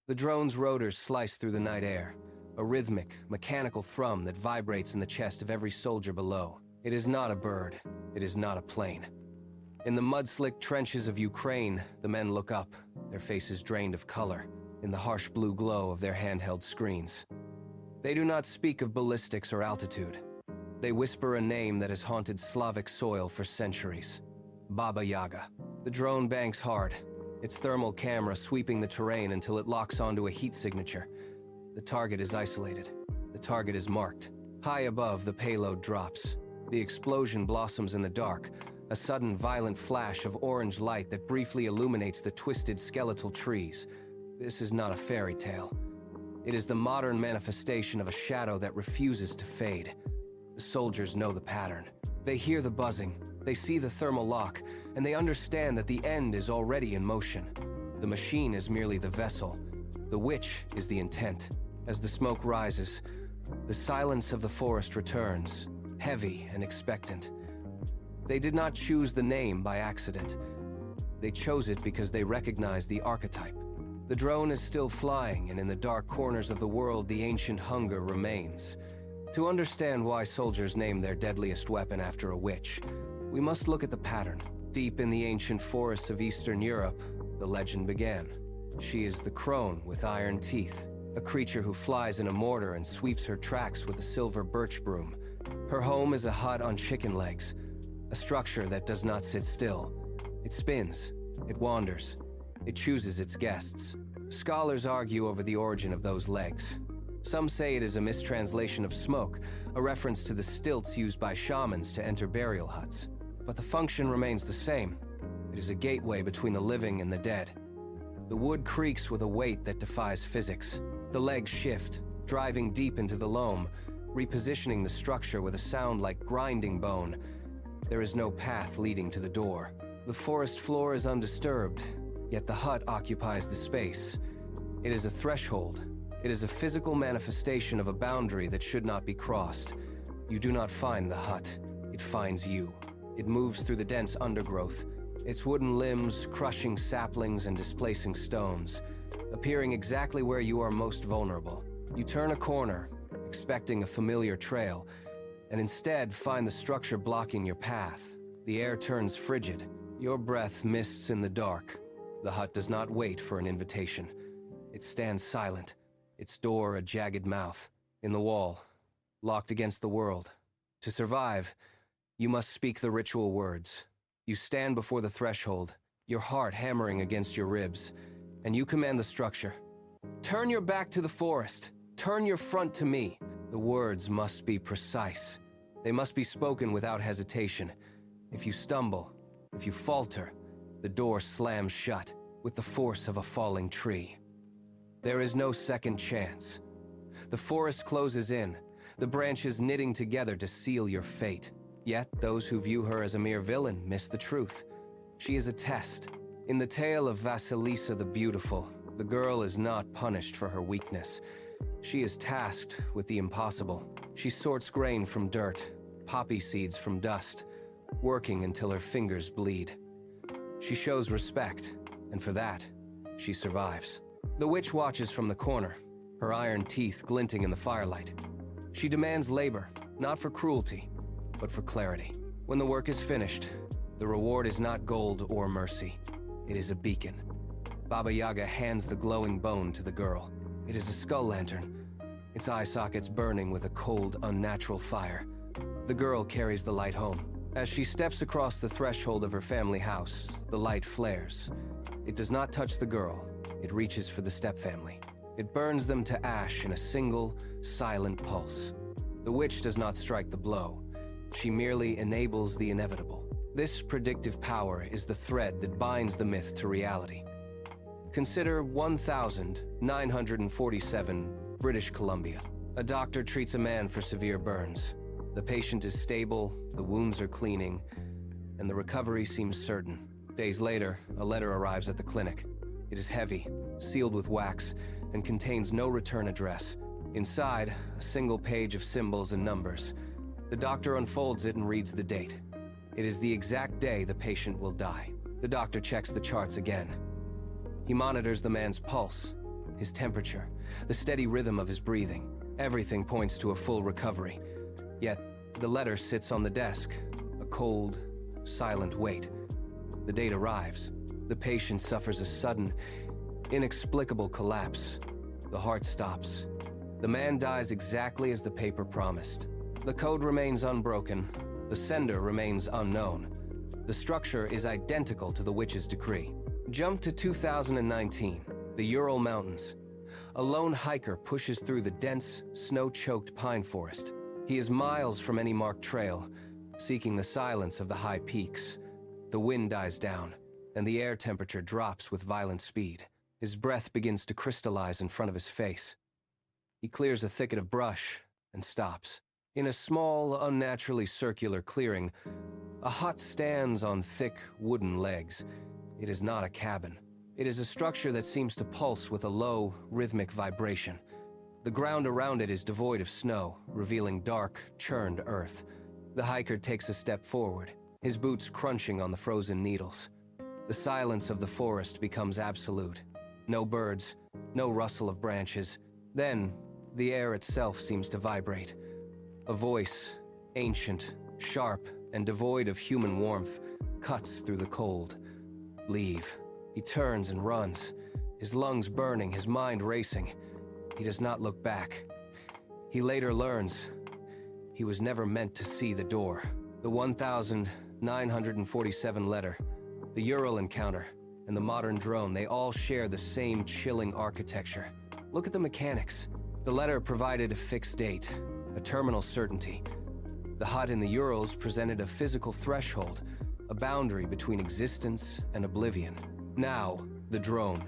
The drone's rotors slice through the night air, a rhythmic, mechanical thrum that vibrates in the chest of every soldier below. It is not a bird. It is not a plane. In the mud-slicked trenches of Ukraine, the men look up, their faces drained of color, in the harsh blue glow of their handheld screens. They do not speak of ballistics or altitude. They whisper a name that has haunted Slavic soil for centuries. Baba Yaga. The drone banks hard, its thermal camera sweeping the terrain until it locks onto a heat signature. The target is isolated. The target is marked. High above, the payload drops. The explosion blossoms in the dark, a sudden violent flash of orange light that briefly illuminates the twisted skeletal trees. This is not a fairy tale. It is the modern manifestation of a shadow that refuses to fade. The soldiers know the pattern. They hear the buzzing, they see the thermal lock, and they understand that the end is already in motion. The machine is merely the vessel. The witch is the intent. As the smoke rises, the silence of the forest returns, heavy and expectant. They did not choose the name by accident. They chose it because they recognized the archetype. The drone is still flying, and in the dark corners of the world, the ancient hunger remains. To understand why soldiers name their deadliest weapon after a witch, we must look at the pattern. Deep in the ancient forests of Eastern Europe, the legend began. She is the crone with iron teeth, a creature who flies in a mortar and sweeps her tracks with a silver birch broom. Her home is a hut on chicken legs, a structure that does not sit still. It spins, it wanders, it chooses its guests. Scholars argue over the origin of those legs. Some say it is a mistranslation of smoke, a reference to the stilts used by shamans to enter burial huts. But the function remains the same. It is a gateway between the living and the dead. The wood creaks with a weight that defies physics. The legs shift, driving deep into the loam, repositioning the structure with a sound like grinding bone. There is no path leading to the door. The forest floor is undisturbed, yet the hut occupies the space. It is a threshold. It is a physical manifestation of a boundary that should not be crossed. You do not find the hut. It finds you. It moves through the dense undergrowth, its wooden limbs crushing saplings and displacing stones, appearing exactly where you are most vulnerable. You turn a corner, expecting a familiar trail, and instead find the structure blocking your path. The air turns frigid. Your breath mists in the dark. The hut does not wait for an invitation. It stands silent, its door a jagged mouth. In the wall, locked against the world. To survive, you must speak the ritual words. You stand before the threshold, your heart hammering against your ribs, and you command the structure. Turn your back to the forest. Turn your front to me. The words must be precise. They must be spoken without hesitation. If you stumble, if you falter, the door slams shut with the force of a falling tree. There is no second chance. The forest closes in, the branches knitting together to seal your fate. Yet those who view her as a mere villain miss the truth. She is a test. In the tale of Vasilisa the Beautiful, the girl is not punished for her weakness. She is tasked with the impossible. She sorts grain from dirt, poppy seeds from dust, working until her fingers bleed. She shows respect, and for that, she survives. The witch watches from the corner, her iron teeth glinting in the firelight. She demands labor, not for cruelty, but for clarity. When the work is finished, the reward is not gold or mercy. It is a beacon. Baba Yaga hands the glowing bone to the girl. It is a skull lantern, its eye sockets burning with a cold, unnatural fire. The girl carries the light home. As she steps across the threshold of her family house, the light flares. It does not touch the girl. It reaches for the stepfamily. It burns them to ash in a single, silent pulse. The witch does not strike the blow. She merely enables the inevitable. This predictive power is the thread that binds the myth to reality. Consider 1947, British Columbia. A doctor treats a man for severe burns. The patient is stable, the wounds are cleaning, and the recovery seems certain. Days later, a letter arrives at the clinic. It is heavy, sealed with wax, and contains no return address. Inside, a single page of symbols and numbers. The doctor unfolds it and reads the date. It is the exact day the patient will die. The doctor checks the charts again. He monitors the man's pulse. his temperature, the steady rhythm of his breathing. Everything points to a full recovery. Yet, the letter sits on the desk, a cold, silent weight. The date arrives. The patient suffers a sudden, inexplicable collapse. The heart stops. The man dies exactly as the paper promised. The code remains unbroken. The sender remains unknown. The structure is identical to the witch's decree. Jump to 2019, the Ural Mountains. A lone hiker pushes through the dense, snow-choked pine forest. He is miles from any marked trail, seeking the silence of the high peaks. The wind dies down, and the air temperature drops with violent speed. His breath begins to crystallize in front of his face. He clears a thicket of brush and stops. In a small, unnaturally circular clearing, a hut stands on thick, wooden legs. It is not a cabin. It is a structure that seems to pulse with a low, rhythmic vibration. The ground around it is devoid of snow, revealing dark, churned earth. The hiker takes a step forward, his boots crunching on the frozen needles. The silence of the forest becomes absolute. No birds, no rustle of branches. Then, the air itself seems to vibrate. A voice, ancient, sharp, and devoid of human warmth, cuts through the cold. Leave. He turns and runs, his lungs burning, his mind racing. He does not look back. He later learns he was never meant to see the door. The 1947 letter, the Ural encounter, and the modern drone, they all share the same chilling architecture. Look at the mechanics. The letter provided a fixed date, a terminal certainty. The hut in the Urals presented a physical threshold, a boundary between existence and oblivion. Now, the drone.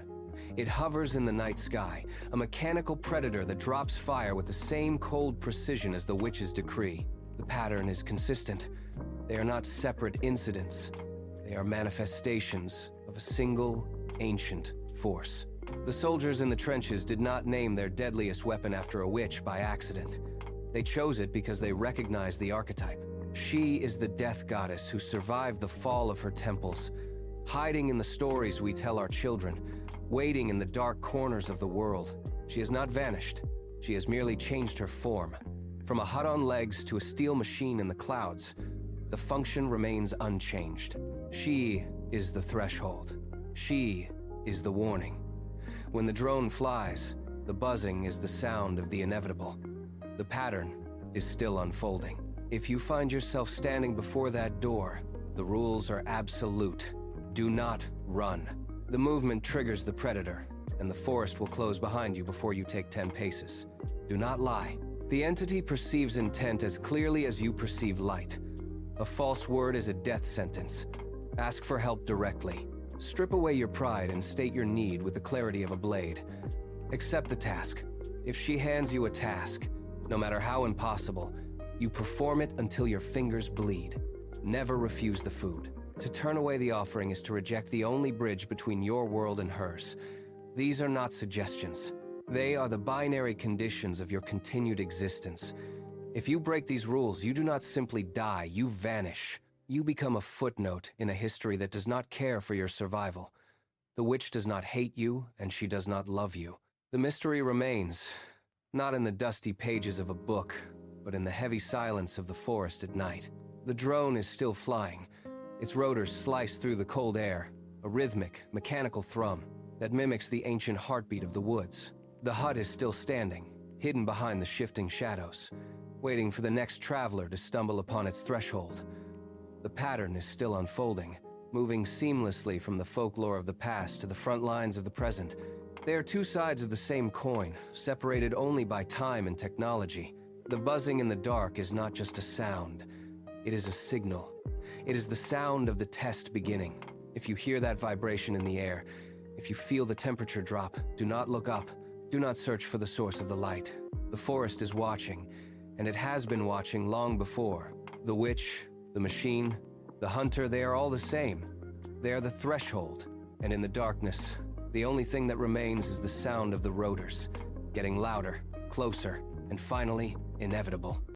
It hovers in the night sky, a mechanical predator that drops fire with the same cold precision as the witch's decree. The pattern is consistent. They are not separate incidents. They are manifestations of a single, ancient force. The soldiers in the trenches did not name their deadliest weapon after a witch by accident. They chose it because they recognized the archetype. She is the death goddess who survived the fall of her temples, hiding in the stories we tell our children, waiting in the dark corners of the world. She has not vanished. She has merely changed her form. From a hut on legs to a steel machine in the clouds, the function remains unchanged. She is the threshold. She is the warning. When the drone flies, the buzzing is the sound of the inevitable. The pattern is still unfolding. If you find yourself standing before that door, the rules are absolute. Do not run. The movement triggers the predator, and the forest will close behind you before you take 10 paces. Do not lie. The entity perceives intent as clearly as you perceive light. A false word is a death sentence. Ask for help directly. Strip away your pride and state your need with the clarity of a blade. Accept the task. If she hands you a task, no matter how impossible, you perform it until your fingers bleed. Never refuse the food. To turn away the offering is to reject the only bridge between your world and hers. These are not suggestions. They are the binary conditions of your continued existence. If you break these rules, you do not simply die, you vanish. You become a footnote in a history that does not care for your survival. The witch does not hate you, and she does not love you. The mystery remains, not in the dusty pages of a book, but in the heavy silence of the forest at night. The drone is still flying. Its rotors slice through the cold air, a rhythmic, mechanical thrum that mimics the ancient heartbeat of the woods. The hut is still standing, hidden behind the shifting shadows, waiting for the next traveler to stumble upon its threshold. The pattern is still unfolding, moving seamlessly from the folklore of the past to the front lines of the present. They are two sides of the same coin, separated only by time and technology. The buzzing in the dark is not just a sound, it is a signal. It is the sound of the test beginning. If you hear that vibration in the air, if you feel the temperature drop, do not look up. Do not search for the source of the light. The forest is watching, and it has been watching long before. The witch, the machine, the hunter, they are all the same. They are the threshold, and in the darkness, the only thing that remains is the sound of the rotors, getting louder, closer, and finally, inevitable.